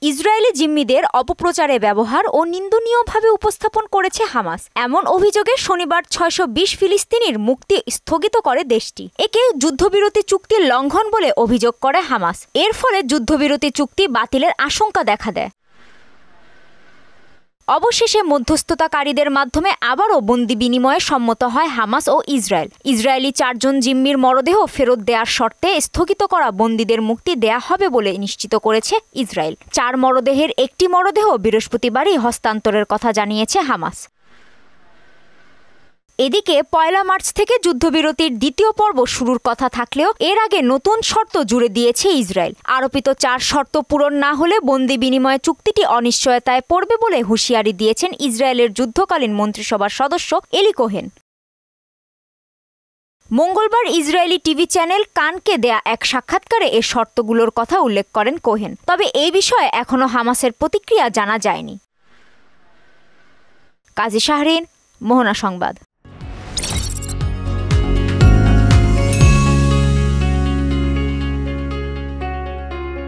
Israeli জিম্মিদের অপপ্রচারে ব্যবহার ও নিন্দনীয়ভাবে উপস্থাপন করেছে হামাস। এমন অভিযোগে শনিবার ৬২০ ফিলিস্তিনির মুক্তি স্থগিত করে দেশটি। একে যুদ্ধবিরতি চুক্তির লঙ্ঘন বলে অভিযোগ করে হামাস। এর ফলে যুদ্ধবিরতি চুক্তি বাতিলের আশঙ্কা দেখা দেয়। অবশেষে মধ্যস্থতাকারীদের মাধ্যমে আবারও বন্দি বিনিময়ে সম্মত হয় হামাস ও ইসরায়েল। ইসরায়েলি ৪ জন জিম্মির মরদেহ ফেরত দেওয়ার শর্তে স্থগিত করা বন্দীদের মুক্তি দেয়া হবে বলে নিশ্চিত করেছে ইসরায়েল। ৪ মরদেহের একটি মরদেহ বৃহস্পতিবারই হস্তান্তরের কথা জানিয়েছে হামাস। এদিকে ১ মার্চ থেকে যুদ্ধবিরতির দ্বিতীয় পর্ব শুরুর কথা থাকলেও এর আগে নতুন শর্ত জুড়ে দিয়েছে ইসরায়েল। আরোপিত ৪ শর্ত পূরণ না হলে বন্দি বিনিময় চুক্তিটি অনিশ্চয়তায় পড়বে বলে হুঁশিয়ারি দিয়েছেন ইসরায়েলের যুদ্ধকালীন মন্ত্রিসভার সদস্য এলি কোহেন। মঙ্গলবার ইসরায়েলি টিভি চ্যানেল কানকে দেয়া এক সাক্ষাৎকারে এ শর্তগুলোর কথা উল্লেখ করেন কোহেন। তবে এই বিষয়ে এখনও হামাসের প্রতিক্রিয়া জানা যায়নি। কাজী শাহরিন, মোহনা সংবাদ।